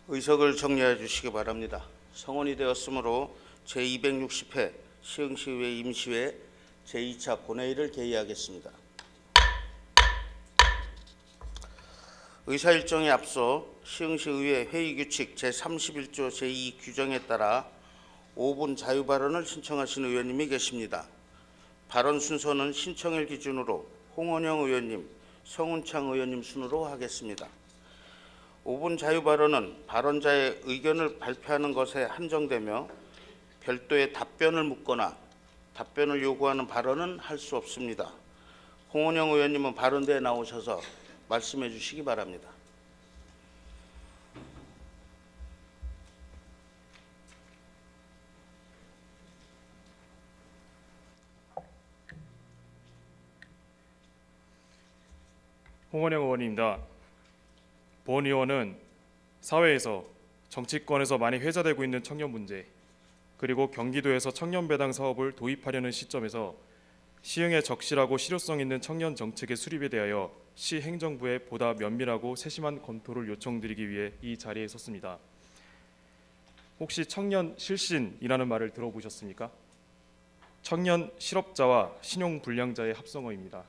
의석을 정리해 주시기 바랍니다. 성원이 되었으므로 제260회 시흥시의회 임시회 제2차 본회의를 개의하겠습니다. 의사일정에 앞서 시흥시의회 회의규칙 제31조 제2 규정에 따라 5분 자유발언을 신청하신 의원님이 계십니다. 발언 순서는 신청일 기준으로 홍원영 의원님, 성운창 의원님 순으로 하겠습니다. 5분 자유발언은 발언자의 의견을 발표하는 것에 한정되며 별도의 답변을 묻거나 답변을 요구하는 발언은 할 수 없습니다. 홍원영 의원님은 발언대에 나오셔서 말씀해 주시기 바랍니다. 홍원영 의원입니다. 본 의원은 사회에서 정치권에서 많이 회자되고 있는 청년 문제, 그리고 경기도에서 청년 배당 사업을 도입하려는 시점에서 시흥의 적실하고 실효성 있는 청년 정책의 수립에 대하여 시 행정부에 보다 면밀하고 세심한 검토를 요청드리기 위해 이 자리에 섰습니다. 혹시 청년 실신이라는 말을 들어보셨습니까? 청년 실업자와 신용 불량자의 합성어입니다.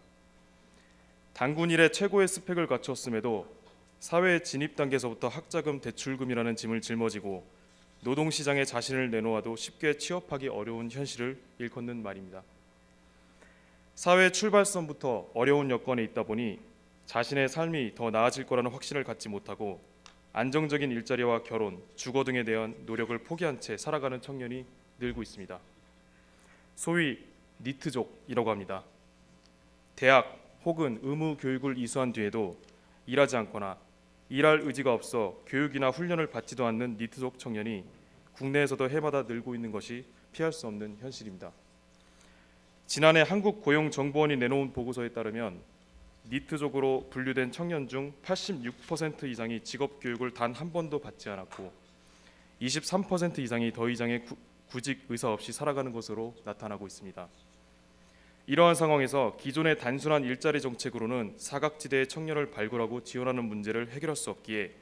단군 일에 최고의 스펙을 갖췄음에도 사회 진입 단계에서부터 학자금 대출금이라는 짐을 짊어지고 노동시장에 자신을 내놓아도 쉽게 취업하기 어려운 현실을 일컫는 말입니다. 사회 출발선부터 어려운 여건에 있다 보니 자신의 삶이 더 나아질 거라는 확신을 갖지 못하고 안정적인 일자리와 결혼, 주거 등에 대한 노력을 포기한 채 살아가는 청년이 늘고 있습니다. 소위 니트족이라고 합니다. 대학 혹은 의무 교육을 이수한 뒤에도 일하지 않거나 일할 의지가 없어 교육이나 훈련을 받지도 않는 니트족 청년이 국내에서도 해마다 늘고 있는 것이 피할 수 없는 현실입니다. 지난해 한국고용정보원이 내놓은 보고서에 따르면 니트족으로 분류된 청년 중 86% 이상이 직업교육을 단 한 번도 받지 않았고 23% 이상이 더 이상의 구직 의사 없이 살아가는 것으로 나타나고 있습니다. 이러한 상황에서 기존의 단순한 일자리 정책으로는 사각지대의 청년을 발굴하고 지원하는 문제를 해결할 수 없기에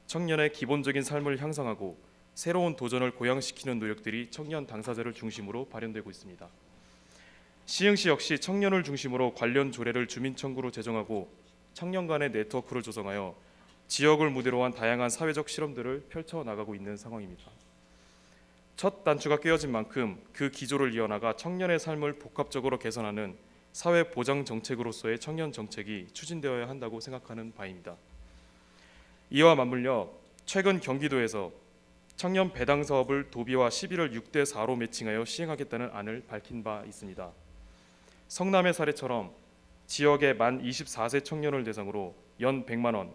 청년의 기본적인 삶을 향상하고 새로운 도전을 고양시키는 노력들이 청년 당사자를 중심으로 발현되고 있습니다. 시흥시 역시 청년을 중심으로 관련 조례를 주민청구로 제정하고 청년 간의 네트워크를 조성하여 지역을 무대로 한 다양한 사회적 실험들을 펼쳐나가고 있는 상황입니다. 첫 단추가 깨어진 만큼 그 기조를 이어나가 청년의 삶을 복합적으로 개선하는 사회보장 정책으로서의 청년 정책이 추진되어야 한다고 생각하는 바입니다. 이와 맞물려 최근 경기도에서 청년 배당 사업을 도비와 시비를 6대4로 매칭하여 시행하겠다는 안을 밝힌 바 있습니다. 성남의 사례처럼 지역의 만 24세 청년을 대상으로 연 100만 원,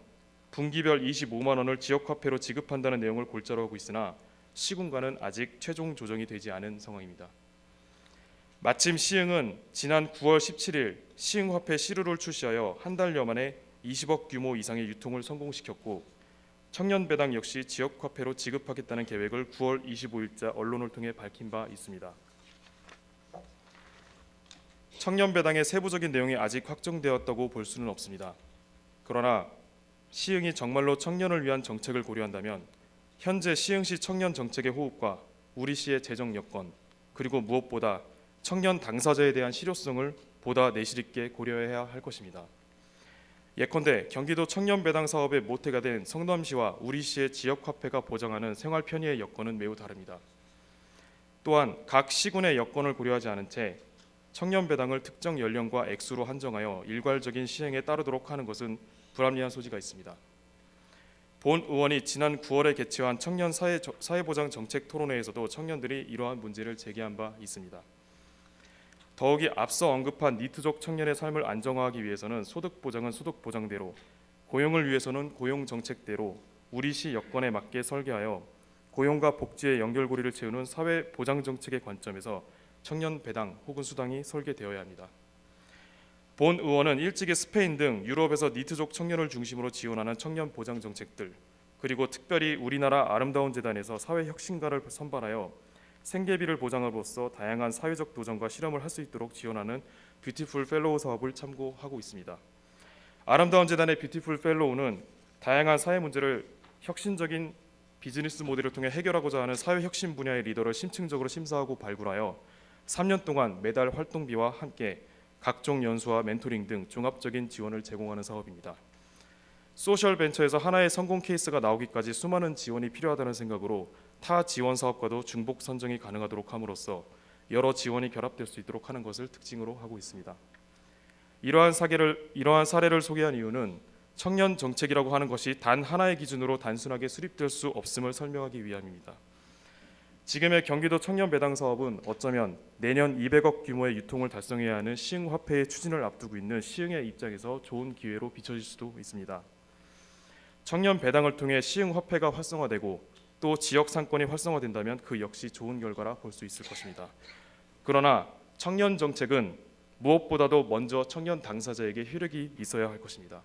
분기별 25만 원을 지역화폐로 지급한다는 내용을 골자로 하고 있으나 시군과는 아직 최종 조정이 되지 않은 상황입니다. 마침 시흥은 지난 9월 17일 시흥화폐 시루를 출시하여 한 달여 만에 20억 규모 이상의 유통을 성공시켰고 청년배당 역시 지역화폐로 지급하겠다는 계획을 9월 25일자 언론을 통해 밝힌 바 있습니다. 청년배당의 세부적인 내용이 아직 확정되었다고 볼 수는 없습니다. 그러나 시흥이 정말로 청년을 위한 정책을 고려한다면 현재 시흥시 청년 정책의 호흡과 우리 시의 재정 여건, 그리고 무엇보다 청년 당사자에 대한 실효성을 보다 내실 있게 고려해야 할 것입니다. 예컨대 경기도 청년배당 사업의 모태가 된 성남시와 우리 시의 지역화폐가 보장하는 생활 편의의 여건은 매우 다릅니다. 또한 각 시군의 여건을 고려하지 않은 채 청년배당을 특정 연령과 액수로 한정하여 일괄적인 시행에 따르도록 하는 것은 불합리한 소지가 있습니다. 본 의원이 지난 9월에 개최한 청년 사회보장 정책 토론회에서도 청년들이 이러한 문제를 제기한 바 있습니다. 더욱이 앞서 언급한 니트족 청년의 삶을 안정화하기 위해서는 소득보장은 소득보장대로, 고용을 위해서는 고용정책대로 우리 시 여건에 맞게 설계하여 고용과 복지의 연결고리를 채우는 사회보장정책의 관점에서 청년배당 혹은 수당이 설계되어야 합니다. 본 의원은 일찍이 스페인 등 유럽에서 니트족 청년을 중심으로 지원하는 청년 보장 정책들, 그리고 특별히 우리나라 아름다운 재단에서 사회혁신가를 선발하여 생계비를 보장함으로써 다양한 사회적 도전과 실험을 할 수 있도록 지원하는 뷰티풀 펠로우 사업을 참고하고 있습니다. 아름다운 재단의 뷰티풀 펠로우는 다양한 사회 문제를 혁신적인 비즈니스 모델을 통해 해결하고자 하는 사회 혁신 분야의 리더를 심층적으로 심사하고 발굴하여 3년 동안 매달 활동비와 함께 각종 연수와 멘토링 등 종합적인 지원을 제공하는 사업입니다. 소셜 벤처에서 하나의 성공 케이스가 나오기까지 수많은 지원이 필요하다는 생각으로 타 지원 사업과도 중복 선정이 가능하도록 함으로써 여러 지원이 결합될 수 있도록 하는 것을 특징으로 하고 있습니다. 이러한 사례를 소개한 이유는 청년 정책이라고 하는 것이 단 하나의 기준으로 단순하게 수립될 수 없음을 설명하기 위함입니다. 지금의 경기도 청년 배당 사업은 어쩌면 내년 200억 규모의 유통을 달성해야 하는 시흥화폐의 추진을 앞두고 있는 시흥의 입장에서 좋은 기회로 비춰질 수도 있습니다. 청년 배당을 통해 시흥화폐가 활성화되고 또 지역 상권이 활성화된다면 그 역시 좋은 결과라 볼 수 있을 것입니다. 그러나 청년 정책은 무엇보다도 먼저 청년 당사자에게 효력이 있어야 할 것입니다.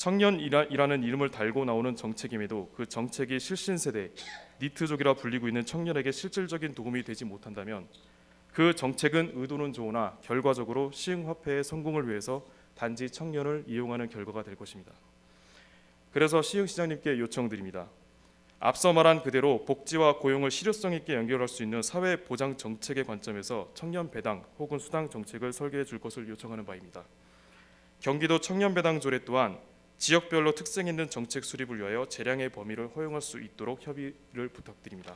청년이라는 이름을 달고 나오는 정책임에도 그 정책이 실신세대, 니트족이라 불리고 있는 청년에게 실질적인 도움이 되지 못한다면 그 정책은 의도는 좋으나 결과적으로 시흥화폐의 성공을 위해서 단지 청년을 이용하는 결과가 될 것입니다. 그래서 시흥시장님께 요청드립니다. 앞서 말한 그대로 복지와 고용을 실효성 있게 연결할 수 있는 사회보장 정책의 관점에서 청년 배당 혹은 수당 정책을 설계해 줄 것을 요청하는 바입니다. 경기도 청년 배당 조례 또한 지역별로 특색 있는 정책 수립을 위하여 재량의 범위를 허용할 수 있도록 협의를 부탁드립니다.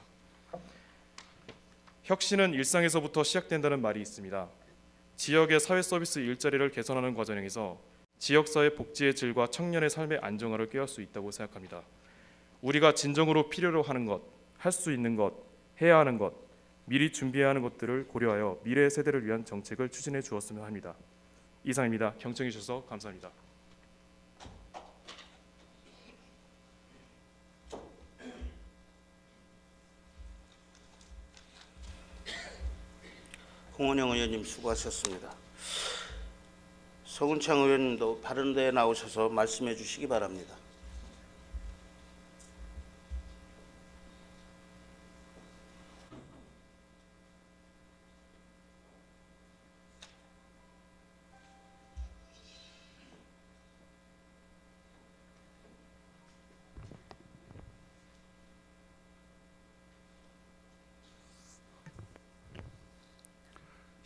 혁신은 일상에서부터 시작된다는 말이 있습니다. 지역의 사회 서비스 일자리를 개선하는 과정에서 지역사회 복지의 질과 청년의 삶의 안정화를 꾀할 수 있다고 생각합니다. 우리가 진정으로 필요로 하는 것, 할 수 있는 것, 해야 하는 것, 미리 준비해야 하는 것들을 고려하여 미래 세대를 위한 정책을 추진해 주었으면 합니다. 이상입니다. 경청해 주셔서 감사합니다. 홍원영 의원님 수고하셨습니다. 서군창 의원님도 다른 데에 나오셔서 말씀해 주시기 바랍니다.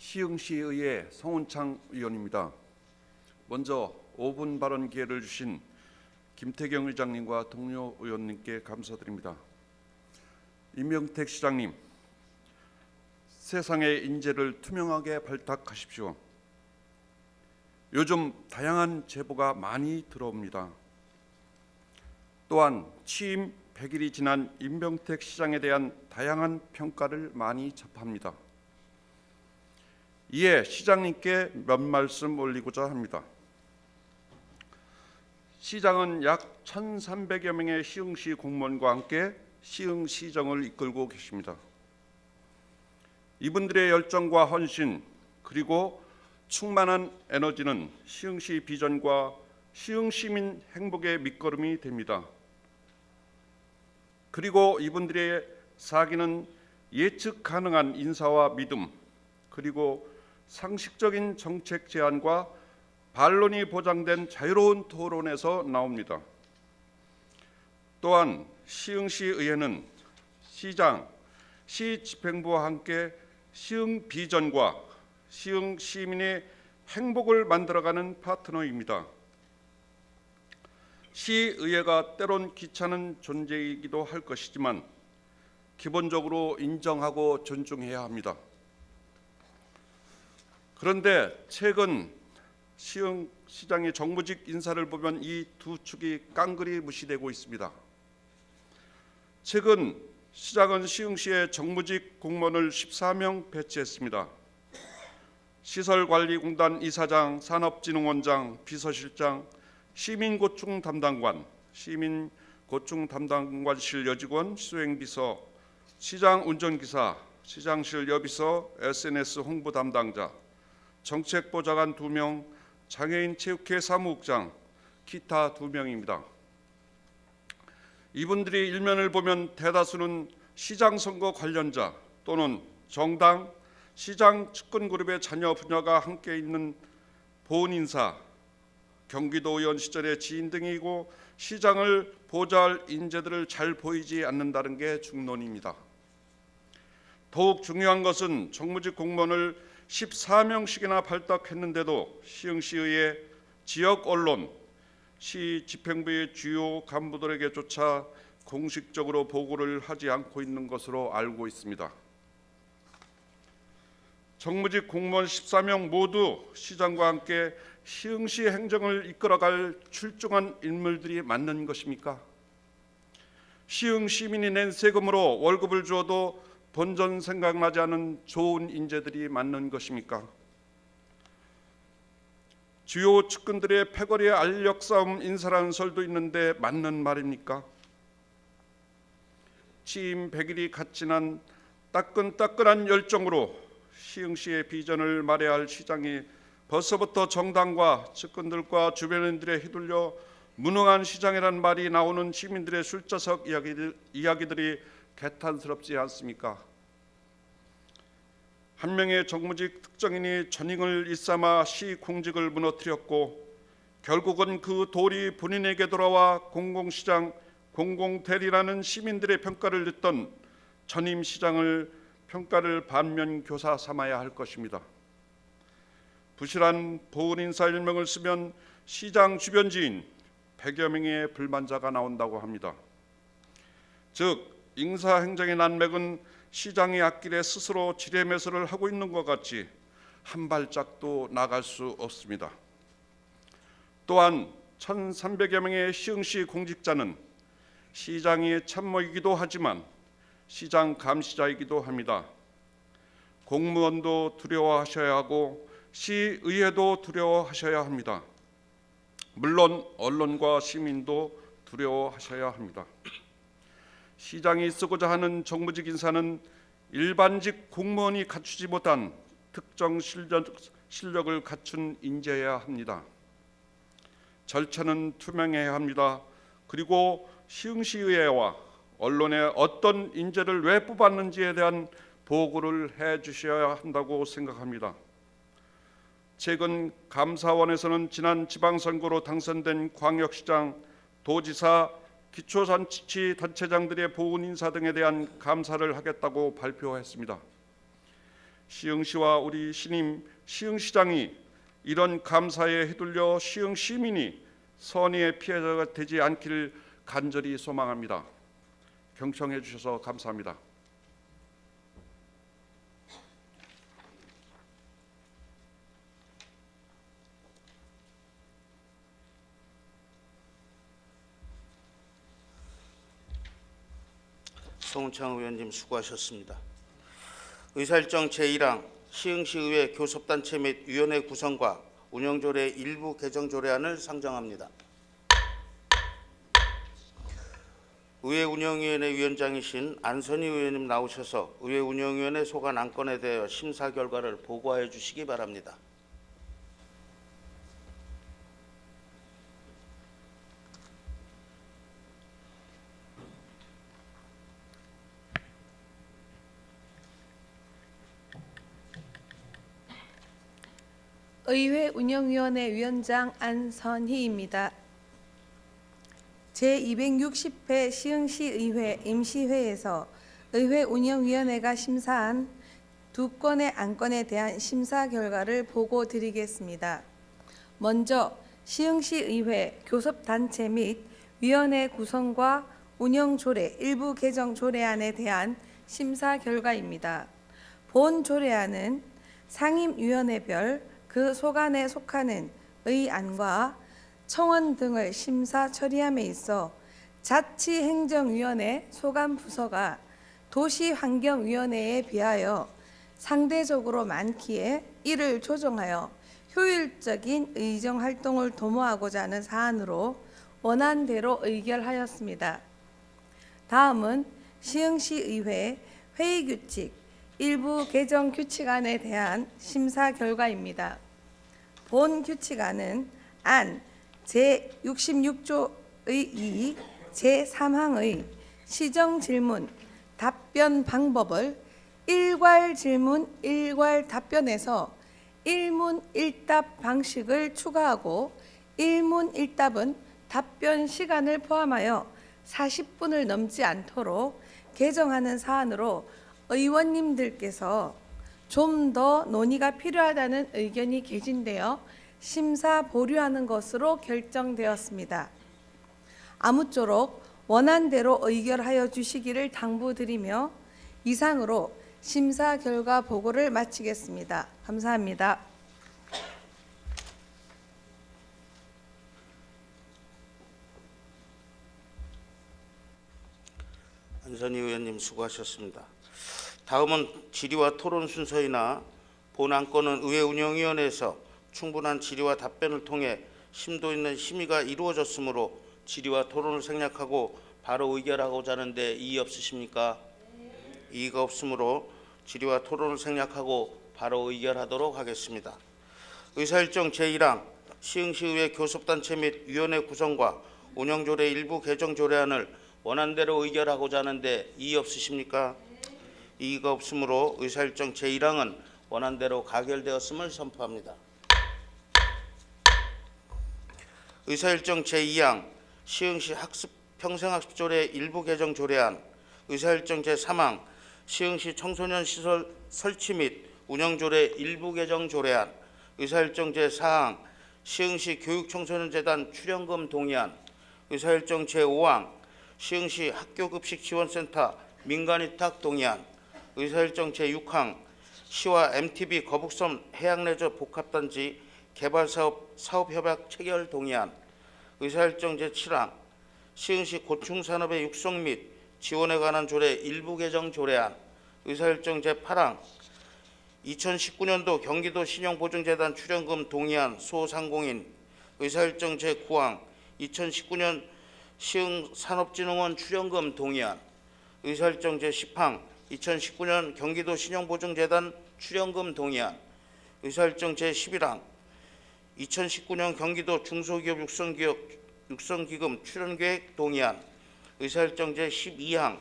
시흥시의회 송은창 의원입니다. 먼저 5분 발언 기회를 주신 김태경 의장님과 동료 의원님께 감사드립니다. 임명택 시장님, 세상의 인재를 투명하게 발탁하십시오. 요즘 다양한 제보가 많이 들어옵니다. 또한 취임 100일이 지난 임명택 시장에 대한 다양한 평가를 많이 접합니다. 이에 시장님께 몇 말씀 올리고자 합니다. 시장은 약 1,300여 명의 시흥시 공무원과 함께 시흥시정을 이끌고 계십니다. 이분들의 열정과 헌신 그리고 충만한 에너지는 시흥시 비전과 시흥시민 행복의 밑거름이 됩니다. 그리고 이분들의 사기는 예측 가능한 인사와 믿음 그리고 상식적인 정책 제안과 반론이 보장된 자유로운 토론에서 나옵니다. 또한 시흥시의회는 시장, 시집행부와 함께 시흥 비전과 시흥 시민의 행복을 만들어가는 파트너입니다. 시의회가 때론 귀찮은 존재이기도 할 것이지만 기본적으로 인정하고 존중해야 합니다. 그런데 최근 시흥시장의 정무직 인사를 보면 이 두 축이 깡그리 무시되고 있습니다. 최근 시장은 시흥시에 정무직 공무원을 14명 배치했습니다. 시설관리공단 이사장, 산업진흥원장, 비서실장, 시민고충 담당관, 시민고충 담당관실 여직원, 수행비서, 시장 운전기사, 시장실 여비서, SNS 홍보 담당자, 정책보좌관 2명, 장애인 체육회 사무국장, 기타 2명입니다. 이분들이 일면을 보면 대다수는 시장 선거 관련자 또는 정당, 시장 측근그룹의 자녀 부녀가 함께 있는 보훈 인사, 경기도의원 시절의 지인 등이고 시장을 보좌할 인재들을 잘 보이지 않는다는 게 중론입니다. 더욱 중요한 것은 정무직 공무원을 14명씩이나 발탁했는데도 시흥시의회 지역 언론, 시 집행부의 주요 간부들에게조차 공식적으로 보고를 하지 않고 있는 것으로 알고 있습니다. 정무직 공무원 14명 모두 시장과 함께 시흥시 행정을 이끌어갈 출중한 인물들이 맞는 것입니까? 시흥 시민이 낸 세금으로 월급을 주어도 본전 생각나지 않은 좋은 인재들이 맞는 것입니까? 주요 측근들의 패거리의 알력 싸움 인사라는 설도 있는데 맞는 말입니까? 취임 100일이 갓 지난 따끈따끈한 열정으로 시흥시의 비전을 말해야 할 시장이 벌써부터 정당과 측근들과 주변인들에 휘둘려 무능한 시장이란 말이 나오는 시민들의 술자석 이야기들이 개탄스럽지 않습니까? 한 명의 정무직 특정인이 전익을 일삼아 시 공직을 무너뜨렸고 결국은 그 돌이 본인에게 돌아와 공공시장, 공공대리라는 시민들의 평가를 듣던 전임 시장을 평가를 반면교사 삼아야 할 것입니다. 부실한 보훈 인사 일명을 쓰면 시장 주변 지인 100여 명의 불만자가 나온다고 합니다. 즉 인사행정의 난맥은 시장의 앞길에 스스로 지뢰매설을 하고 있는 것 같이 한 발짝도 나갈 수 없습니다. 또한 1,300여 명의 시흥시 공직자는 시장의 참모이기도 하지만 시장 감시자이기도 합니다. 공무원도 두려워하셔야 하고 시의회도 두려워하셔야 합니다. 물론 언론과 시민도 두려워하셔야 합니다. 시장이 쓰고자 하는 정무직 인사는 일반직 공무원이 갖추지 못한 특정 실력을 갖춘 인재여야 합니다. 절차는 투명해야 합니다. 그리고 시흥시의회와 언론에 어떤 인재를 왜 뽑았는지에 대한 보고를 해주셔야 한다고 생각합니다. 최근 감사원에서는 지난 지방선거로 당선된 광역시장, 도지사, 기초자치단체장들의 보훈 인사 등에 대한 감사를 하겠다고 발표했습니다. 시흥시와 우리 신임 시흥시장이 이런 감사에 휘둘려 시흥 시민이 선의의 피해자가 되지 않기를 간절히 소망합니다. 경청해 주셔서 감사합니다. 송은창 의원님 수고하셨습니다. 의사일정 제1항 시흥시의회 교섭단체 및 위원회 구성과 운영조례 일부 개정조례안을 상정합니다. 의회 운영위원회 위원장이신 안선희 의원님 나오셔서 의회 운영위원회 소관 안건에 대하여 심사 결과를 보고하여 주시기 바랍니다. 의회 운영위원회 위원장 안선희입니다. 제260회 시흥시의회 임시회에서 의회 운영위원회가 심사한 두 건의 안건에 대한 심사 결과를 보고드리겠습니다. 먼저 시흥시의회 교섭단체 및 위원회 구성과 운영조례 일부 개정 조례안에 대한 심사 결과입니다. 본 조례안은 상임위원회별 그 소관에 속하는 의안과 청원 등을 심사 처리함에 있어 자치행정위원회 소관부서가 도시환경위원회에 비하여 상대적으로 많기에 이를 조정하여 효율적인 의정활동을 도모하고자 하는 사안으로 원안대로 의결하였습니다. 다음은 시흥시의회 회의규칙 일부 개정 규칙안에 대한 심사 결과입니다. 본 규칙안은 안 제66조의 2, 제3항의 시정질문, 답변 방법을 일괄 질문, 일괄 답변에서 일문 일답 방식을 추가하고 일문일답은 답변 시간을 포함하여 40분을 넘지 않도록 개정하는 사안으로 의원님들께서 좀 더 논의가 필요하다는 의견이 계신데요. 심사 보류하는 것으로 결정되었습니다. 아무쪼록 원안대로 의결하여 주시기를 당부드리며 이상으로 심사 결과 보고를 마치겠습니다. 감사합니다. 안선희 의원님 수고하셨습니다. 다음은 질의와 토론 순서이나 본 안건은 의회운영위원회에서 충분한 질의와 답변을 통해 심도 있는 심의가 이루어졌으므로 질의와 토론을 생략하고 바로 의결하고자 하는데 이의 없으십니까? 이의가 없으므로 질의와 토론을 생략하고 바로 의결하도록 하겠습니다. 의사일정 제1항 시흥시의회 교섭단체 및 위원회 구성과 운영조례 일부 개정 조례안을 원안대로 의결하고자 하는데 이의 없으십니까? 이의가 없으므로 의사일정 제1항은 원안대로 가결되었음을 선포합니다. 의사일정 제2항 시흥시 평생학습조례 일부 개정 조례안, 의사일정 제3항 시흥시 청소년 시설 설치 및 운영조례 일부 개정 조례안, 의사일정 제4항 시흥시 교육청소년재단 출연금 동의안, 의사일정 제5항 시흥시 학교급식지원센터 민간위탁 동의안, 의사일정 제6항 시와 MTB 거북섬 해양레저 복합단지 개발사업 사업협약 체결 동의안, 의사일정 제7항 시흥시 고충산업의 육성 및 지원에 관한 조례 일부 개정 조례안, 의사일정 제8항 2019년도 경기도 신용보증재단 출연금 동의안 소상공인, 의사일정 제9항 2019년 시흥산업진흥원 출연금 동의안, 의사일정 제10항 2019년 경기도 신용보증재단 출연금 동의안, 의사일정 제11항 2019년 경기도 중소기업 육성기금 출연계획 동의안, 의사일정 제12항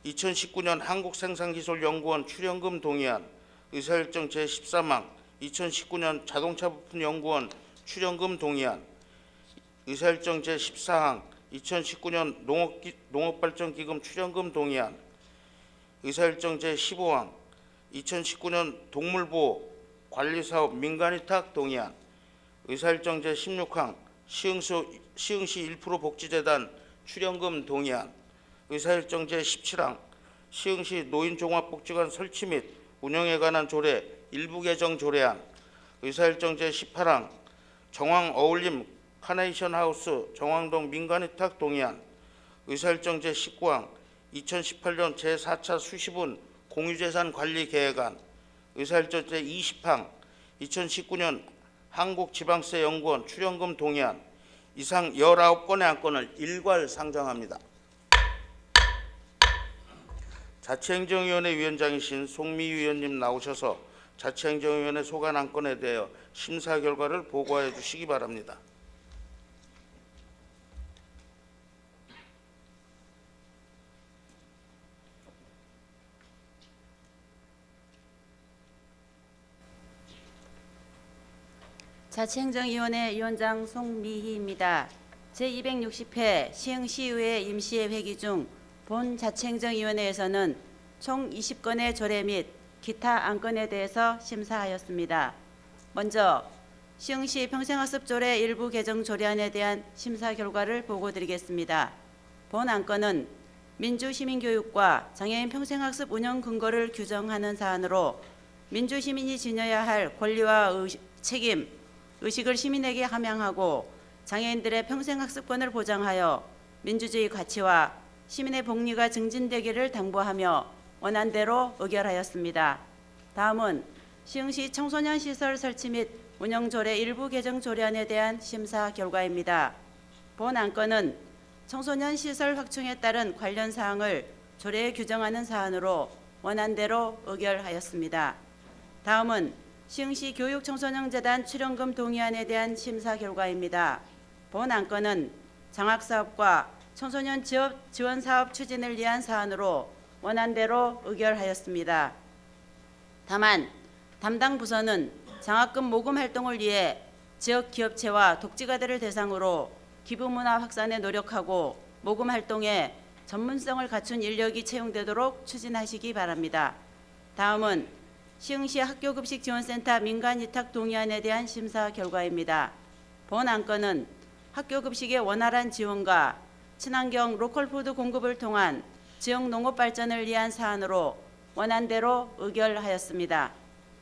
2019년 한국생산기술연구원 출연금 동의안, 의사일정 제13항 2019년 자동차부품연구원 출연금 동의안, 의사일정 제14항 2019년 농업발전기금 출연금 동의안, 의사일정 제15항 2019년 동물보호 관리사업 민간위탁 동의안, 의사일정 제16항 시흥시 1% 복지재단 출연금 동의안, 의사일정 제17항 시흥시 노인종합복지관 설치 및 운영에 관한 조례 일부 개정 조례안, 의사일정 제18항 정왕 어울림 카네이션 하우스 정왕동 민간위탁 동의안, 의사일정 제19항 2018년 제4차 수시분 공유재산 관리 계획안, 의사일정 제20항 2019년 한국지방세연구원 출연금 동의안, 이상 19건의 안건을 일괄 상정합니다. 자치행정위원회 위원장이신 송미 위원님 나오셔서 자치행정위원회 소관 안건에 대하여 심사 결과를 보고하여 주시기 바랍니다. 자치행정위원회 위원장 송미희입니다. 제260회 시흥시의회 임시회 회기 중 본 자치행정위원회에서는 총 20건의 조례 및 기타 안건에 대해서 심사하였습니다. 먼저 시흥시 평생학습조례 일부 개정 조례안에 대한 심사 결과를 보고드리겠습니다. 본 안건은 민주시민교육과 장애인 평생학습 운영 근거를 규정하는 사안으로 민주시민이 지녀야 할 권리와 책임, 의식을 시민에게 함양하고 장애인들의 평생학습권을 보장하여 민주주의 가치와 시민의 복리가 증진되기를 당부하며 원안대로 의결하였습니다. 다음은 시흥시 청소년시설 설치 및 운영조례 일부 개정 조례안에 대한 심사 결과입니다. 본 안건은 청소년시설 확충에 따른 관련 사항을 조례에 규정하는 사안으로 원안대로 의결하였습니다. 다음은 시흥시 교육청소년재단 출연금 동의안에 대한 심사 결과입니다. 본 안건은 장학사업과 청소년 취업 지원 사업 추진을 위한 사안으로 원안대로 의결하였습니다. 다만 담당 부서는 장학금 모금 활동을 위해 지역 기업체와 독지가들을 대상으로 기부 문화 확산에 노력하고 모금 활동에 전문성을 갖춘 인력이 채용되도록 추진하시기 바랍니다. 다음은 시흥시 학교급식지원센터 민간위탁 동의안에 대한 심사 결과입니다. 본 안건은 학교급식의 원활한 지원과 친환경 로컬푸드 공급을 통한 지역 농업 발전을 위한 사안으로 원안대로 의결하였습니다.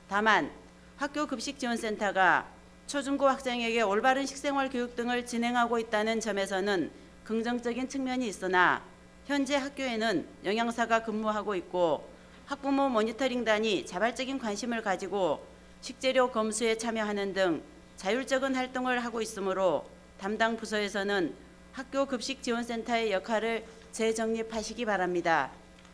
다만 학교급식지원센터가 초중고 학생에게 올바른 식생활 교육 등을 진행하고 있다는 점에서는 긍정적인 측면이 있으나 현재 학교에는 영양사가 근무하고 있고 학부모 모니터링단이 자발적인 관심을 가지고 식재료 검수에 참여하는 등 자율적인 활동을 하고 있으므로 담당 부서에서는 학교급식지원센터의 역할을 재정립하시기 바랍니다.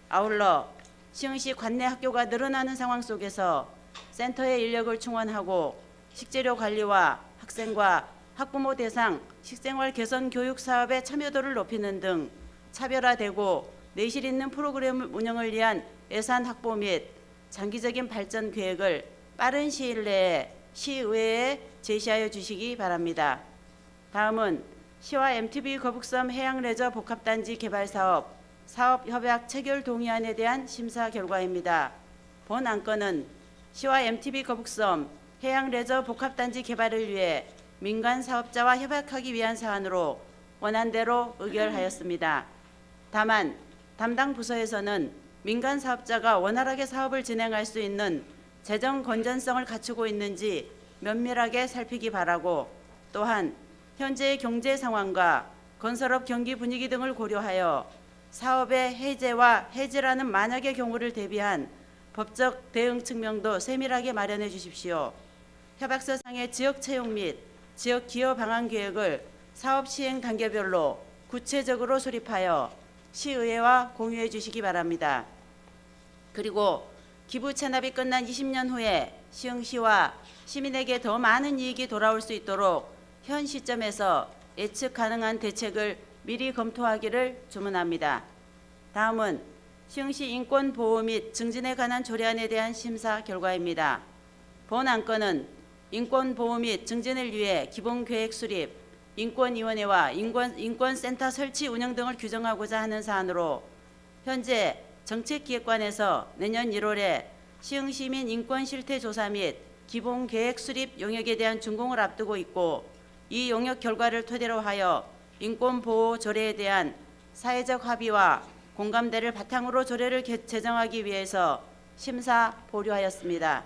아울러 시흥시 관내 학교가 늘어나는 상황 속에서 센터의 인력을 충원하고 식재료 관리와 학생과 학부모 대상 식생활 개선 교육 사업의 참여도를 높이는 등 차별화되고 내실 있는 프로그램 운영을 위한 예산 확보 및 장기적인 발전 계획을 빠른 시일 내에 시의회에 제시하여 주시기 바랍니다. 다음은 시와 MTB 거북섬 해양레저 복합단지 개발 사업 협약 체결 동의안에 대한 심사 결과입니다. 본 안건은 시와 MTB 거북섬 해양레저 복합단지 개발을 위해 민간 사업자와 협약하기 위한 사안으로 원안대로 의결하였습니다. 다만 담당 부서에서는 민간 사업자가 원활하게 사업을 진행할 수 있는 재정 건전성을 갖추고 있는지 면밀하게 살피기 바라고, 또한 현재의 경제 상황과 건설업 경기 분위기 등을 고려하여 사업의 해제와 해지라는 만약의 경우를 대비한 법적 대응 측면도 세밀하게 마련해 주십시오. 협약서상의 지역 채용 및 지역 기여 방안 계획을 사업 시행 단계별로 구체적으로 수립하여 시의회와 공유해 주시기 바랍니다. 그리고 기부 체납이 끝난 20년 후에 시흥시와 시민에게 더 많은 이익이 돌아올 수 있도록 현 시점에서 예측 가능한 대책을 미리 검토하기를 주문합니다. 다음은 시흥시 인권보호 및 증진에 관한 조례안에 대한 심사 결과입니다. 본 안건은 인권보호 및 증진을 위해 기본계획 수립, 인권위원회와 인권센터 설치 운영 등을 규정하고자 하는 사안으로 현재 정책기획관에서 내년 1월에 시흥시민 인권실태조사 및 기본계획 수립 용역에 대한 준공을 앞두고 있고, 이 용역 결과를 토대로 하여 인권보호 조례에 대한 사회적 합의와 공감대를 바탕으로 조례를 제정하기 위해서 심사 보류하였습니다.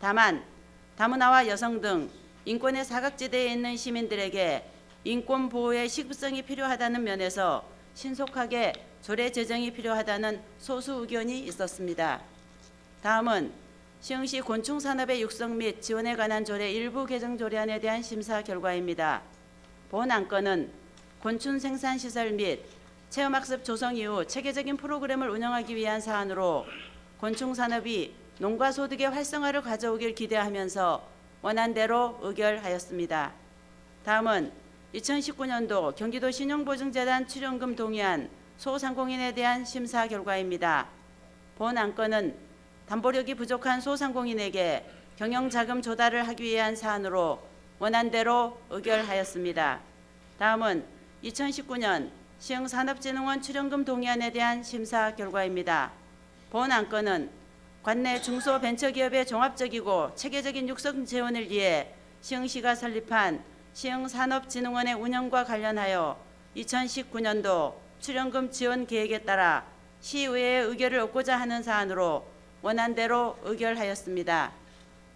다만 다문화와 여성 등 인권의 사각지대에 있는 시민들에게 인권 보호의 시급성이 필요하다는 면에서 신속하게 조례 제정이 필요하다는 소수 의견이 있었습니다. 다음은 시흥시 곤충산업의 육성 및 지원에 관한 조례 일부 개정 조례안에 대한 심사 결과입니다. 본 안건은 곤충 생산시설 및 체험학습 조성 이후 체계적인 프로그램을 운영하기 위한 사안으로 곤충산업이 농가 소득의 활성화를 가져오길 기대하면서 원안대로 의결하였습니다. 다음은 2019년도 경기도 신용보증재단 출연금 동의안 소상공인에 대한 심사 결과입니다. 본 안건은 담보력이 부족한 소상공인에게 경영자금 조달을 하기 위한 사안으로 원안대로 의결하였습니다. 다음은 2019년 시흥산업진흥원 출연금 동의안에 대한 심사 결과입니다. 본 안건은 관내 중소벤처기업의 종합적이고 체계적인 육성 지원을 위해 시흥시가 설립한 시흥산업진흥원의 운영과 관련하여 2019년도 출연금 지원 계획에 따라 시의회의 의결을 얻고자 하는 사안으로 원안대로 의결하였습니다.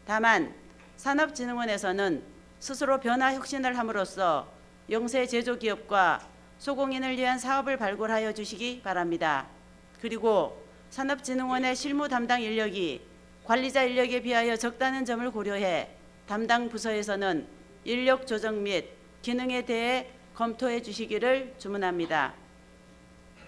다만 산업진흥원에서는 스스로 변화 혁신을 함으로써 영세 제조기업과 소공인을 위한 사업을 발굴하여 주시기 바랍니다. 그리고 산업진흥원의 실무 담당 인력이 관리자 인력에 비하여 적다는 점을 고려해 담당 부서에서는 인력 조정 및 기능에 대해 검토해 주시기를 주문합니다.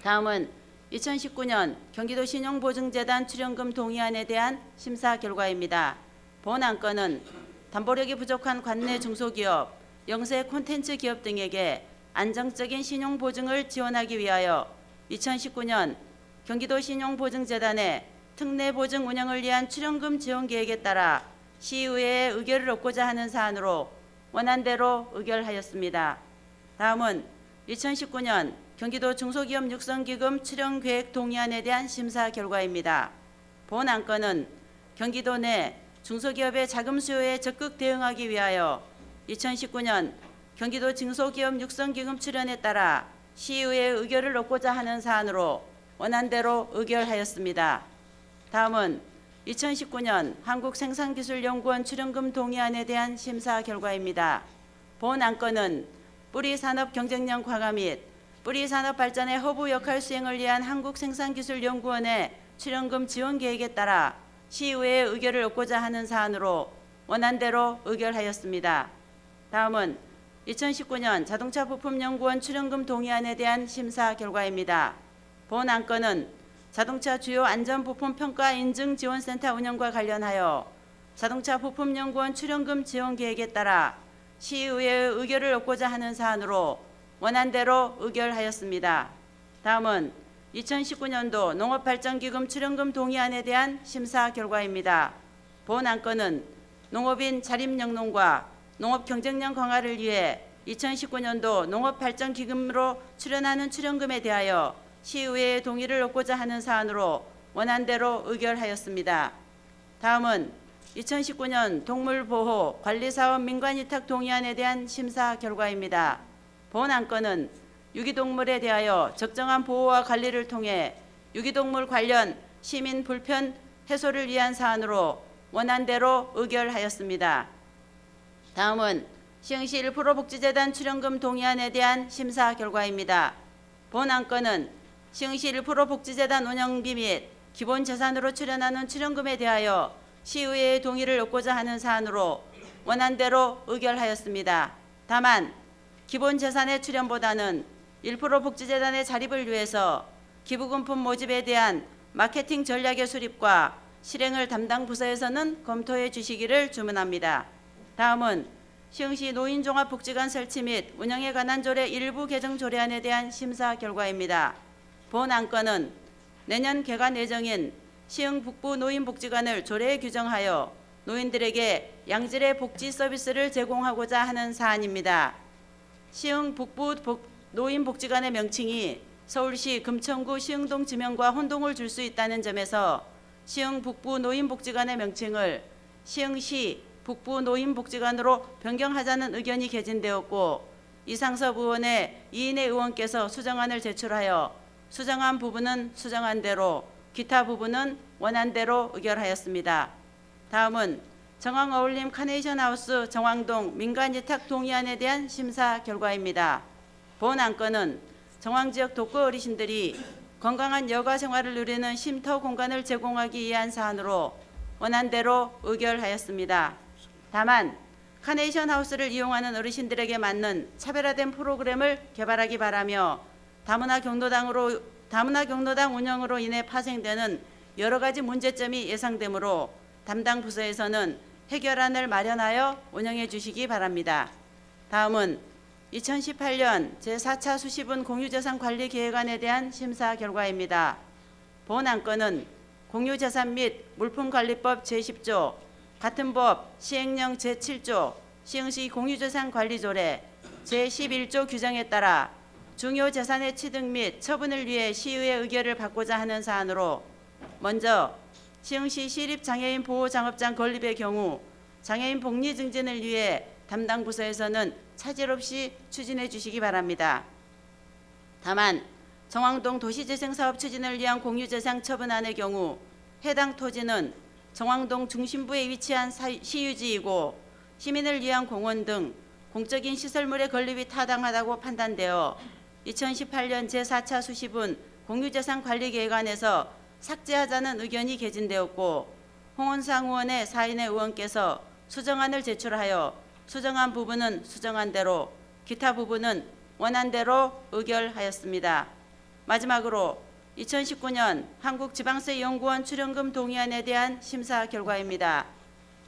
다음은 2019년 경기도 신용보증재단 출연금 동의안에 대한 심사 결과입니다. 본 안건은 담보력이 부족한 관내 중소기업, 영세 콘텐츠 기업 등에게 안정적인 신용보증을 지원하기 위하여 2019년 경기도 신용보증재단의 특례보증 운영을 위한 출연금 지원 계획에 따라 시의회의 의결을 얻고자 하는 사안으로 원안대로 의결하였습니다. 다음은 2019년 경기도 중소기업 육성기금 출연계획 동의안에 대한 심사 결과입니다. 본 안건은 경기도 내 중소기업의 자금 수요에 적극 대응하기 위하여 2019년 경기도 중소기업 육성기금 출연에 따라 시의회의 의결을 얻고자 하는 사안으로 원안대로 의결하였습니다. 다음은 2019년 한국생산기술연구원 출연금 동의안에 대한 심사 결과입니다. 본 안건은 뿌리산업 경쟁력 강화 및 뿌리산업 발전의 허브 역할 수행을 위한 한국생산기술연구원의 출연금 지원 계획에 따라 시의회의 의결을 얻고자 하는 사안으로 원안대로 의결하였습니다. 다음은 2019년 자동차부품연구원 출연금 동의안에 대한 심사 결과입니다. 본 안건은 자동차 주요 안전부품 평가 인증 지원센터 운영과 관련하여 자동차 부품연구원 출연금 지원 계획에 따라 시의회의 의결을 얻고자 하는 사안으로 원안대로 의결하였습니다. 다음은 2019년도 농업발전기금 출연금 동의안에 대한 심사 결과입니다. 본 안건은 농업인 자립영농과 농업 경쟁력 강화를 위해 2019년도 농업발전기금으로 출연하는 출연금에 대하여 시의회의 동의를 얻고자 하는 사안으로 원안대로 의결하였습니다. 다음은 2019년 동물보호 관리사업 민관위탁 동의안에 대한 심사 결과입니다. 본 안건은 유기동물에 대하여 적정한 보호와 관리를 통해 유기동물 관련 시민 불편 해소를 위한 사안으로 원안대로 의결하였습니다. 다음은 시흥시 1% 복지재단 출연금 동의안에 대한 심사 결과입니다. 본 안건은 시흥시 1% 복지재단 운영비 및 기본재산으로 출연하는 출연금에 대하여 시의회의 동의를 얻고자 하는 사안으로 원안대로 의결하였습니다. 다만 기본재산의 출연보다는 1% 복지재단의 자립을 위해서 기부금품 모집에 대한 마케팅 전략의 수립과 실행을 담당 부서에서는 검토해 주시기를 주문합니다. 다음은 시흥시 노인종합복지관 설치 및 운영에 관한 조례 일부 개정 조례안에 대한 심사 결과입니다. 본 안건은 내년 개관 예정인 시흥 북부 노인복지관을 조례에 규정하여 노인들에게 양질의 복지 서비스를 제공하고자 하는 사안입니다. 시흥 북부 노인복지관의 명칭이 서울시 금천구 시흥동 지명과 혼동을 줄 수 있다는 점에서 시흥 북부 노인복지관의 명칭을 시흥시 북부 노인복지관으로 변경하자는 의견이 개진되었고 이상섭 의원의 이인혜 의원께서 수정안을 제출하여 수정안 부분은 수정한 대로 기타 부분은 원안대로 의결하였습니다. 다음은 정왕어울림 카네이션하우스 정왕동 민간예탁 동의안에 대한 심사 결과입니다. 본 안건은 정왕지역 독거 어르신들이 건강한 여가 생활을 누리는 쉼터 공간을 제공하기 위한 사안으로 원안대로 의결하였습니다. 다만 카네이션 하우스를 이용하는 어르신들에게 맞는 차별화된 프로그램을 개발하기 바라며 다문화 경로당 운영으로 인해 파생되는 여러 가지 문제점이 예상되므로 담당 부서에서는 해결안을 마련하여 운영해 주시기 바랍니다. 다음은 2018년 제4차 수시분 공유재산 관리 계획안에 대한 심사 결과입니다. 본 안건은 공유재산 및 물품관리법 제10조, 같은 법 시행령 제7조, 시흥시 공유재산 관리조례 제11조 규정에 따라 중요재산의 취득 및 처분을 위해 시의회 의결을 받고자 하는 사안으로 먼저 시흥시 시립장애인 보호장업장 건립의 경우 장애인 복리 증진을 위해 담당 부서에서는 차질 없이 추진해 주시기 바랍니다. 다만 정왕동 도시재생사업 추진을 위한 공유재산 처분안의 경우 해당 토지는 정왕동 중심부에 위치한 시유지이고 시민을 위한 공원 등 공적인 시설물의 건립이 타당하다고 판단되어 2018년 제4차 수시분 공유재산 관리계획안에서 삭제하자는 의견이 개진되었고 홍원상 의원의 사인의 의원께서 수정안을 제출하여 수정안 부분은 수정한 대로 기타 부분은 원안대로 의결하였습니다. 마지막으로 2019년 한국지방세연구원 출연금 동의안에 대한 심사 결과입니다.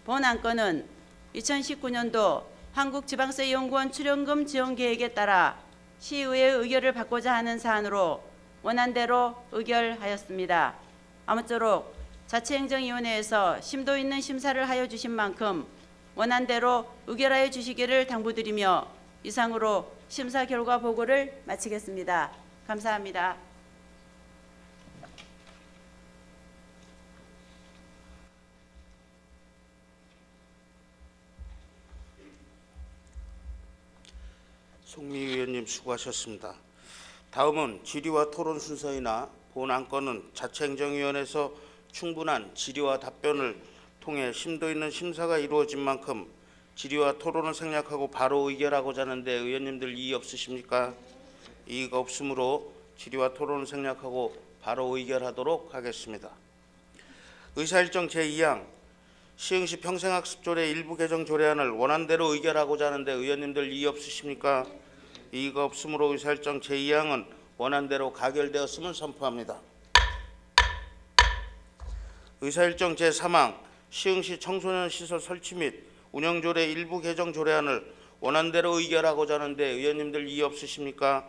본 안건은 2019년도 한국지방세연구원 출연금 지원 계획에 따라 시의회의 의결을 받고자 하는 사안으로 원안대로 의결하였습니다. 아무쪼록 자치행정위원회에서 심도 있는 심사를 하여 주신 만큼 원안대로 의결하여 주시기를 당부드리며 이상으로 심사 결과 보고를 마치겠습니다. 감사합니다. 송미 의원님 수고하셨습니다. 다음은 질의와 토론 순서이나 본 안건은 자치행정위원회에서 충분한 질의와 답변을 통해 심도 있는 심사가 이루어진 만큼 질의와 토론을 생략하고 바로 의결하고자 하는데 의원님들 이의 없으십니까? 이의가 없으므로 질의와 토론을 생략하고 바로 의결하도록 하겠습니다. 의사일정 제2항 시흥시 평생학습조례 일부 개정 조례안을 원안대로 의결하고자 하는데 의원님들 이의 없으십니까? 이의가 없으므로 의사일정 제2항은 원안대로 가결되었음을 선포합니다. 의사일정 제3항 시흥시 청소년 시설 설치 및 운영조례 일부 개정 조례안을 원안대로 의결하고자 하는데 의원님들 이의 없으십니까?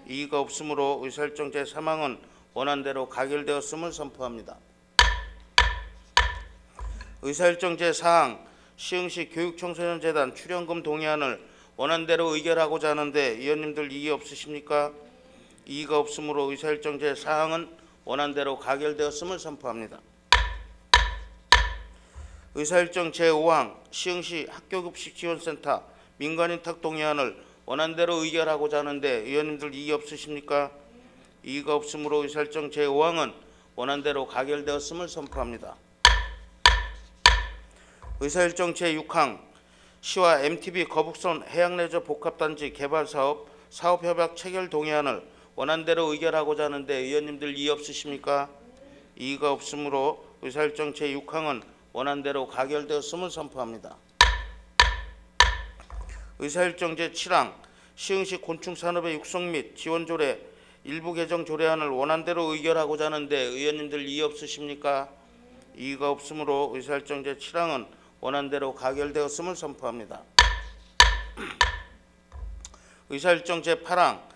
이의가 없으므로 의사일정 제3항은 원안대로 가결되었음을 선포합니다. 의사일정 제4항 시흥시 교육청소년재단 출연금 동의안을 원안대로 의결하고자 하는데 의원님들 이의 없으십니까? 이의가 없으므로 의사일정 제4항은 원안대로 가결되었음을 선포합니다. 의사일정 제5항 시흥시 학교급식지원센터 민간인탁 동의안을 원안대로 의결하고자 하는데 의원님들 이의 없으십니까? 이의가 없으므로 의사일정 제5항은 원안대로 가결되었음을 선포합니다. 의사일정 제6항 시와 MTB 거북선 해양레저 복합단지 개발사업 사업협약 체결 동의안을 원안대로 의결하고자 하는데 의원님들 이의 없으십니까? 이의가 없으므로 의사일정 제6항은 원안대로 가결되었음을 선포합니다. 의사일정 제7항 시흥시 곤충산업의 육성 및 지원조례 일부 개정 조례안을 원안대로 의결하고자 하는데 의원님들 이의 없으십니까? 이의가 없으므로 의사일정 제7항은 원안대로 가결되었음을 선포합니다. 의사일정 제8항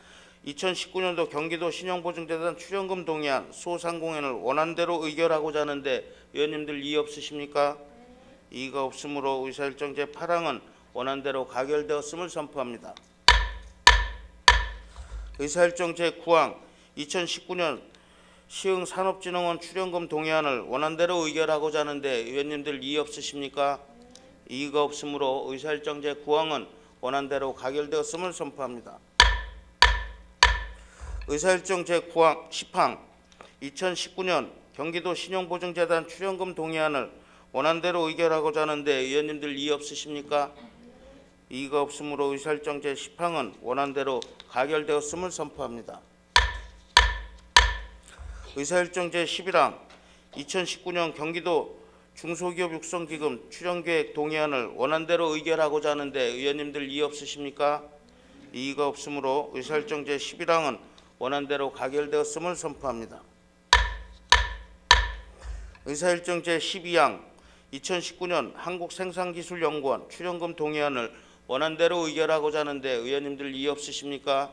2019년도 경기도 신용보증재단 출연금 동의안 소상공인을 원안대로 의결하고자 하는데 의원님들 이의 없으십니까? 이의가 없으므로 의사일정 제8항은 원안대로 가결되었음을 선포합니다. 의사일정 제9항 2019년 시흥산업진흥원 출연금 동의안을 원안대로 의결하고자 하는데 의원님들 이의 없으십니까? 이의가 없으므로 의사일정 제9항은 원안대로 가결되었음을 선포합니다. 의사일정 제9항 10항 2019년 경기도 신용보증재단 출연금 동의안을 원안대로 의결하고자 하는데 의원님들 이의 없으십니까? 이의가 없으므로 의사일정 제10항은 원안대로 가결되었음을 선포합니다. 의사일정 제11항 2019년 경기도 중소기업 육성기금 출연계획 동의안을 원안대로 의결하고자 하는데 의원님들 이의 없으십니까? 이의가 없으므로 의사일정 제11항은 원안대로 가결되었음을 선포합니다. 의사일정 제12항 2019년 한국생산기술연구원 출연금 동의안을 원안대로 의결하고자 하는데 의원님들 이의 없으십니까?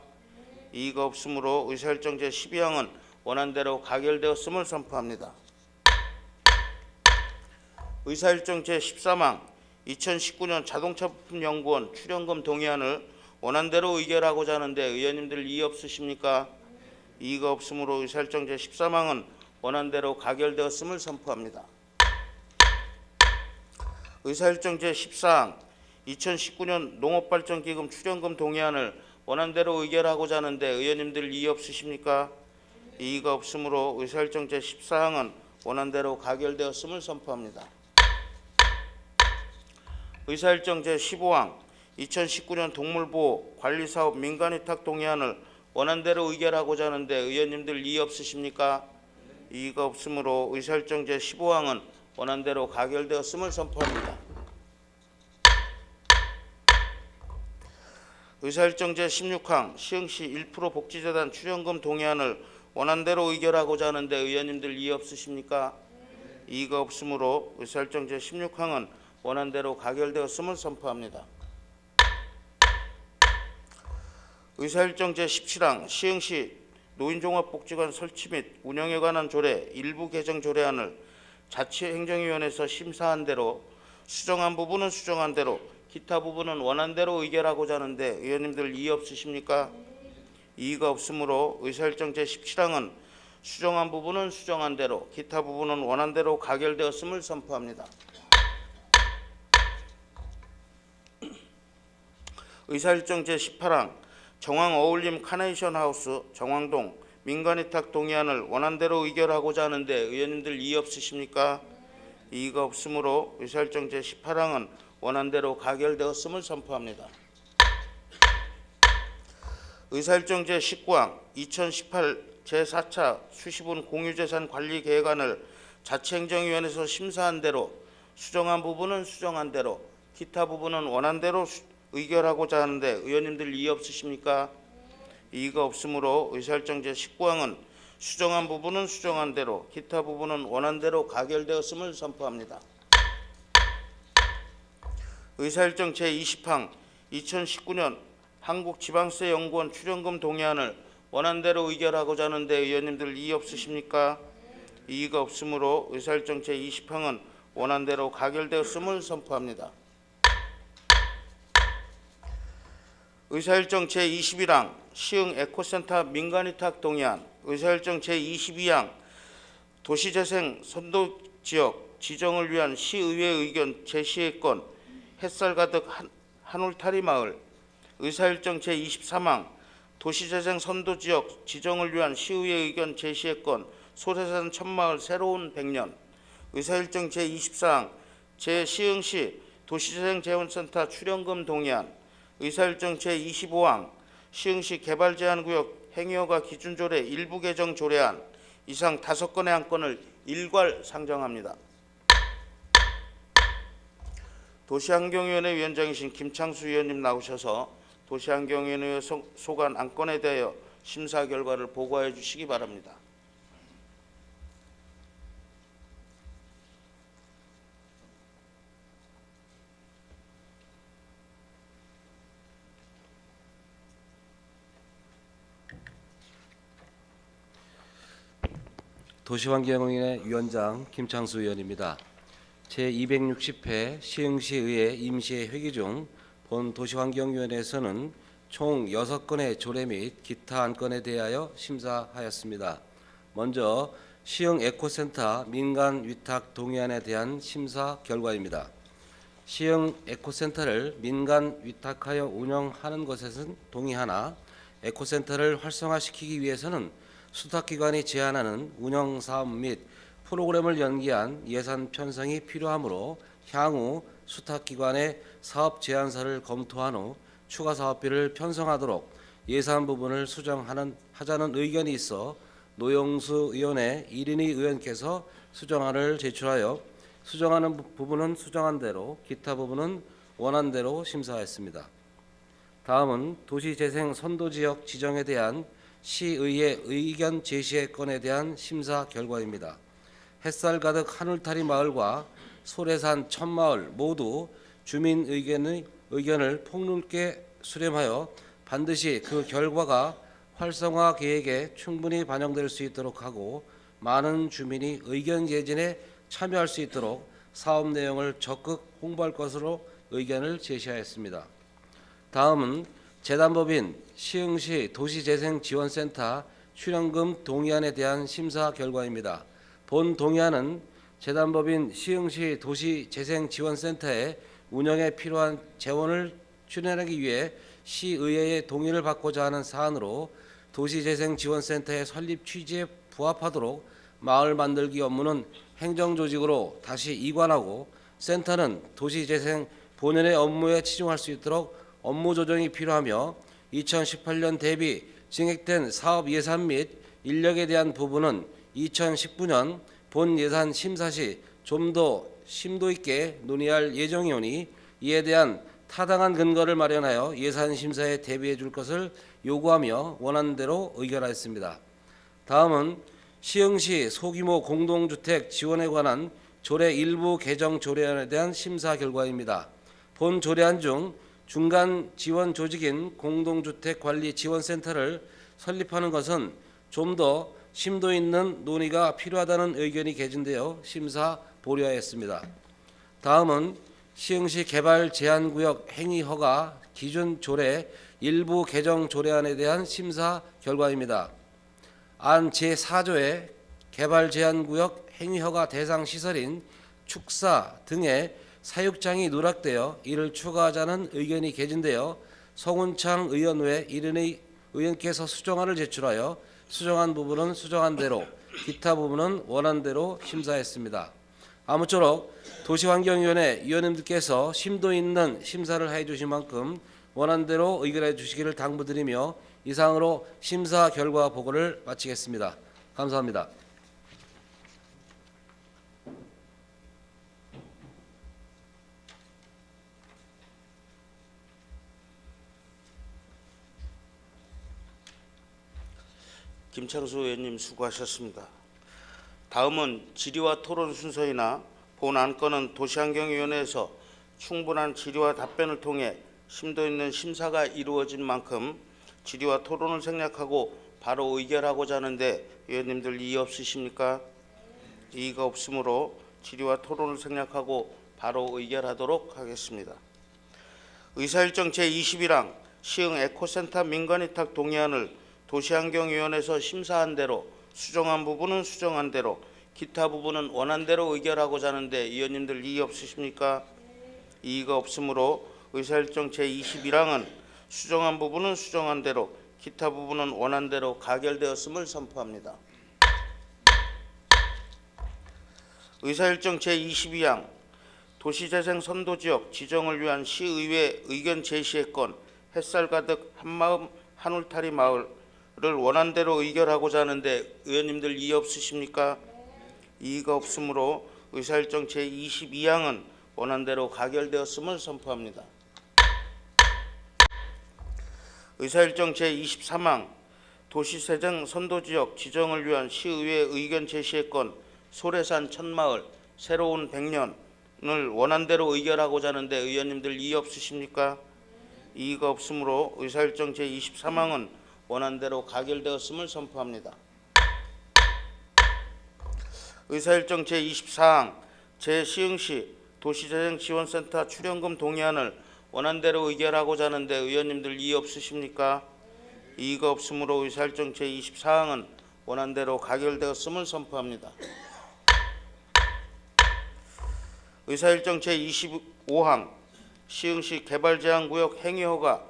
이의가 없으므로 의사일정 제12항은 원안대로 가결되었음을 선포합니다. 의사일정 제13항 2019년 자동차부품연구원 출연금 동의안을 원안대로 의결하고자 하는데 의원님들 이의 없으십니까? 이의가 없으므로 의사일정 제13항은 원안대로 가결되었음을 선포합니다. 의사일정 제14항 2019년 농업발전기금 출연금 동의안을 원안대로 의결하고자 하는데 의원님들 이의 없으십니까? 이의가 없으므로 의사일정 제14항은 원안대로 가결되었음을 선포합니다. 의사일정 제15항 2019년 동물보호 관리사업 민간위탁 동의안을 원안대로 의결하고자 하는데 의원님들 이의 없으십니까? 이의가 없으므로 의사일정 제15항은 원안대로 가결되었음을 선포합니다. 의사일정 제16항 시흥시 1% 복지재단 출연금 동의안을 원안대로 의결하고자 하는데 의원님들 이의 없으십니까? 이의가 없으므로 의사일정 제16항은 원안대로 가결되었음을 선포합니다. 의사일정 제17항 시흥시 노인종합복지관 설치 및 운영에 관한 조례 일부 개정 조례안을 자치행정위원회에서 심사한 대로 수정한 부분은 수정한 대로, 기타 부분은 원한 대로 의결하고자 하는데 의원님들 이의 없으십니까? 이의가 없으므로 의사일정 제17항은 수정한 부분은 수정한 대로, 기타 부분은 원한 대로 가결되었음을 선포합니다. 의사일정 제18항 정황 어울림 카네이션 하우스 정황동 민간위탁 동의안을 원안대로 의결하고자 하는데 의원님들 이의 없으십니까? 이의가 없으므로 의사일정 제18항은 원안대로 가결되었음을 선포합니다. 의사일정 제19항 2018 제4차 수시분 공유재산 관리 계획안을 자치행정위원회에서 심사한 대로 수정한 부분은 수정한 대로, 기타 부분은 원안대로 의결하고자 하는데 의원님들 이의 없으십니까? 이의가 없으므로 의사일정 제19항은 수정한 부분은 수정한 대로, 기타 부분은 원안대로 가결되었음을 선포합니다. 의사일정 제20항 2019년 한국지방세연구원 출연금 동의안을 원안대로 의결하고자 하는데 의원님들 이의 없으십니까? 이의가 없으므로 의사일정 제20항은 원안대로 가결되었음을 선포합니다. 의사일정 제21항 시흥 에코센터 민간위탁 동의안, 의사일정 제22항 도시재생 선도지역 지정을 위한 시의회 의견 제시의 건 햇살 가득 한울타리 마을, 의사일정 제23항 도시재생 선도지역 지정을 위한 시의회 의견 제시의 건 소재산 천마을 새로운 백년, 의사일정 제24항 제시흥시 도시재생재원센터 출연금 동의안, 의사일정 제25항 시흥시 개발제한구역 행위허가 기준조례 일부 개정 조례안 이상 5건의 안건을 일괄 상정합니다. 도시환경위원회 위원장이신 김창수 위원님 나오셔서 도시환경위원회 소관 안건에 대하여 심사 결과를 보고해 주시기 바랍니다. 도시환경위원회 위원장 김창수 의원입니다. 제260회 시흥시의회 임시회 회기 중 본 도시환경위원회에서는 총 6건의 조례 및 기타 안건에 대하여 심사하였습니다. 먼저 시흥 에코센터 민간 위탁 동의안에 대한 심사 결과입니다. 시흥 에코센터를 민간 위탁하여 운영하는 것에는 동의하나 에코센터를 활성화시키기 위해서는 수탁기관이 제안하는 운영사업 및 프로그램을 연기한 예산 편성이 필요하므로 향후 수탁기관의 사업 제안서를 검토한 후 추가 사업비를 편성하도록 예산 부분을 수정하자는 의견이 있어 노영수 의원의 1인의 의원께서 수정안을 제출하여 수정하는 부분은 수정한 대로, 기타 부분은 원한 대로 심사했습니다. 다음은 도시재생 선도지역 지정에 대한 시의회 의견 제시의 건에 대한 심사 결과입니다. 햇살 가득 한울타리 마을과 소래산 천마을 모두 주민 의견을 폭넓게 수렴하여 반드시 그 결과가 활성화 계획에 충분히 반영될 수 있도록 하고 많은 주민이 의견 개진에 참여할 수 있도록 사업 내용을 적극 홍보할 것으로 의견을 제시하였습니다. 다음은 재단법인 시흥시 도시재생지원센터 출연금 동의안에 대한 심사 결과입니다. 본 동의안은 재단법인 시흥시 도시재생지원센터의 운영에 필요한 재원을 출연하기 위해 시의회의 동의를 받고자 하는 사안으로 도시재생지원센터의 설립 취지에 부합하도록 마을 만들기 업무는 행정조직으로 다시 이관하고 센터는 도시재생 본연의 업무에 치중할 수 있도록 업무 조정이 필요하며 2018년 대비 증액된 사업 예산 및 인력에 대한 부분은 2019년 본 예산 심사 시 좀 더 심도 있게 논의할 예정이오니 이에 대한 타당한 근거를 마련하여 예산 심사에 대비해 줄 것을 요구하며 원하는 대로 의결하였습니다. 다음은 시흥시 소규모 공동주택 지원에 관한 조례 일부 개정 조례안에 대한 심사 결과입니다. 본 조례안 중 중간 지원 조직인 공동주택관리지원센터를 설립하는 것은 좀 더 심도 있는 논의가 필요하다는 의견이 개진되어 심사 보류하였습니다. 다음은 시흥시 개발 제한구역 행위허가 기준 조례 일부 개정 조례안에 대한 심사 결과입니다. 안 제4조의 개발 제한구역 행위허가 대상 시설인 축사 등의 사육장이 누락되어 이를 추가하자는 의견이 개진되어 성운창 의원 외 1인의 의원께서 수정안을 제출하여 수정한 부분은 수정한 대로, 기타 부분은 원한 대로 심사했습니다. 아무쪼록 도시환경위원회 위원님들께서 심도 있는 심사를 해주신 만큼 원한 대로 의결해 주시기를 당부드리며 이상으로 심사 결과 보고를 마치겠습니다. 감사합니다. 김창수 의원님 수고하셨습니다. 다음은 질의와 토론 순서이나 본 안건은 도시환경위원회에서 충분한 질의와 답변을 통해 심도 있는 심사가 이루어진 만큼 질의와 토론을 생략하고 바로 의결하고자 하는데 의원님들 이의 없으십니까? 이의가 없으므로 질의와 토론을 생략하고 바로 의결하도록 하겠습니다. 의사일정 제21항 시흥 에코센터 민간위탁 동의안을 도시환경위원회에서 심사한 대로 수정한 부분은 수정한 대로 기타 부분은 원한 대로 의결하고자 하는데 의원님들 이의 없으십니까? 이의가 없으므로 의사일정 제21항은 수정한 부분은 수정한 대로 기타 부분은 원한 대로 가결되었음을 선포합니다. 의사일정 제22항 도시재생 선도지역 지정을 위한 시의회 의견 제시의 건 햇살 가득 한마음 한울타리 마을을 원한대로 의결하고자 하는데 의원님들 이의 없으십니까? 이의가 없으므로 의사일정 제22항은 원한대로 가결되었음을 선포합니다. 의사일정 제23항 도시재생 선도지역 지정을 위한 시의회 의견 제시의 건 소래산 천마을 새로운 100년을 원한대로 의결하고자 하는데 의원님들 이의 없으십니까? 이의가 없으므로 의사일정 제23항은 원한대로 가결되었음을 선포합니다. 의사일정 제24항 제 시흥시 도시재생지원센터 출연금 동의안을 원한대로 의결하고자 하는데 의원님들 이의 없으십니까? 이의가 없으므로 의사일정 제24항은 원한대로 가결되었음을 선포합니다. 의사일정 제25항 시흥시 개발제한구역 행위허가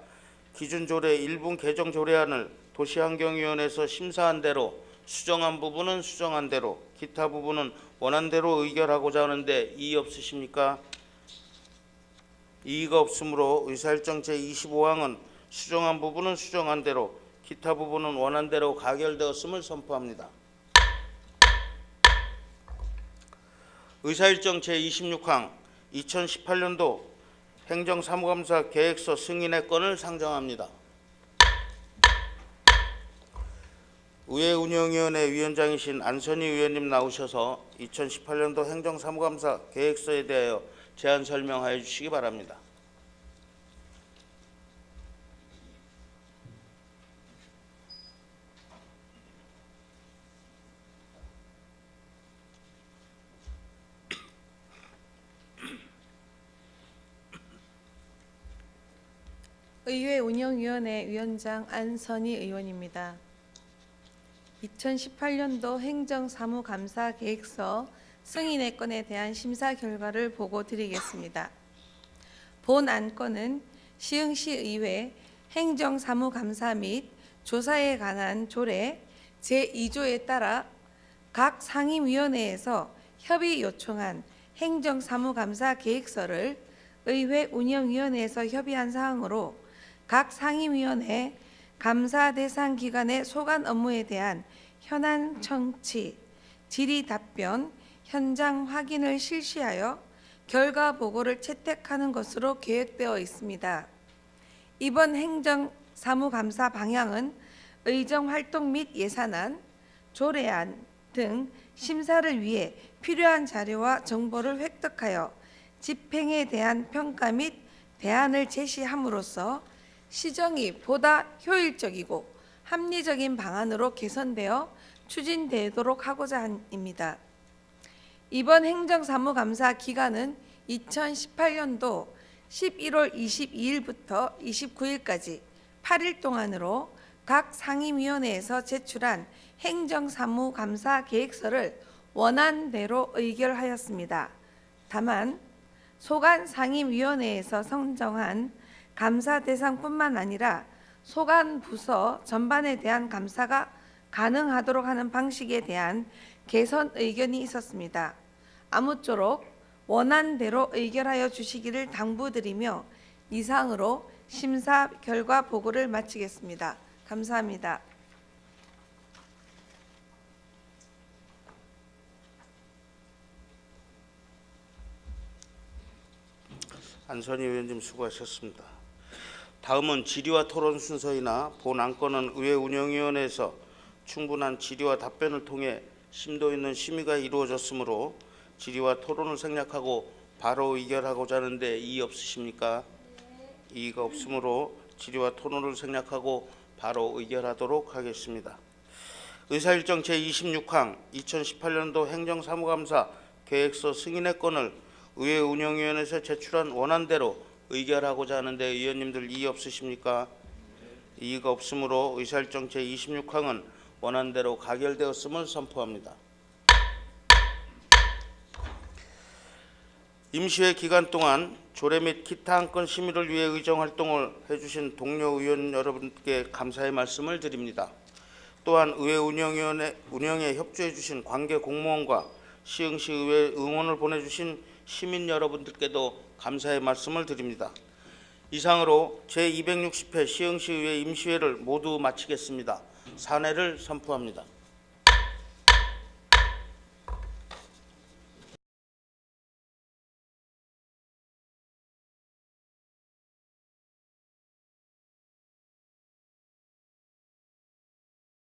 기준조례 1분 개정 조례안을 도시환경위원회에서 심사한 대로 수정한 부분은 수정한 대로 기타 부분은 원한 대로 의결하고자 하는데 이의 없으십니까? 이의가 없으므로 의사일정 제25항은 수정한 부분은 수정한 대로 기타 부분은 원한 대로 가결되었음을 선포합니다. 의사일정 제26항 2018년도 행정사무감사 계획서 승인의 건을 상정합니다. 의회운영위원회 위원장이신 안선희 의원님 나오셔서 2018년도 행정사무감사 계획서에 대하여 제안 설명하여 주시기 바랍니다. 의회운영위원회 위원장 안선희 의원입니다. 2018년도 행정사무감사 계획서 승인의 건에 대한 심사 결과를 보고 드리겠습니다. 본 안건은 시흥시 의회 행정사무감사 및 조사에 관한 조례 제2조에 따라 각 상임위원회에서 협의 요청한 행정사무감사 계획서를 의회운영위원회에서 협의한 사항으로 각 상임위원회 감사 대상 기관의 소관 업무에 대한 현안 청취, 질의 답변, 현장 확인을 실시하여 결과 보고를 채택하는 것으로 계획되어 있습니다. 이번 행정사무감사 방향은 의정활동 및 예산안, 조례안 등 심사를 위해 필요한 자료와 정보를 획득하여 집행에 대한 평가 및 대안을 제시함으로써 시정이 보다 효율적이고 합리적인 방안으로 개선되어 추진되도록 하고자 합니다. 이번 행정사무감사 기간은 2018년도 11월 22일부터 29일까지 8일 동안으로 각 상임위원회에서 제출한 행정사무감사 계획서를 원안대로 의결하였습니다. 다만 소관 상임위원회에서 선정한 감사 대상뿐만 아니라 소관 부서 전반에 대한 감사가 가능하도록 하는 방식에 대한 개선 의견이 있었습니다. 아무쪼록 원안대로 의결하여 주시기를 당부드리며 이상으로 심사 결과 보고를 마치겠습니다. 감사합니다. 안선희 의원님 수고하셨습니다. 다음은 질의와 토론 순서이나 본 안건은 의회운영위원회에서 충분한 질의와 답변을 통해 심도 있는 심의가 이루어졌으므로 질의와 토론을 생략하고 바로 의결하고자 하는데 이의 없으십니까? 이의가 없으므로 질의와 토론을 생략하고 바로 의결하도록 하겠습니다. 의사일정 제26항 2018년도 행정사무감사 계획서 승인의 건을 의회운영위원회에서 제출한 원안대로 의결하고자 하는데 의원님들 이의 없으십니까? 이의가 없으므로 의사일정 제26항은 원안대로 가결되었음을 선포합니다. 임시회 기간 동안 조례 및 기타 안건 심의를 위해 의정활동을 해주신 동료 의원 여러분께 감사의 말씀을 드립니다. 또한 의회 운영에 협조해 주신 관계 공무원과 시흥시 의회 응원을 보내주신 시민 여러분들께도 감사의 말씀을 드립니다. 이상으로 제260회 시흥시 의회 임시회를 모두 마치겠습니다. 산회를 선포합니다.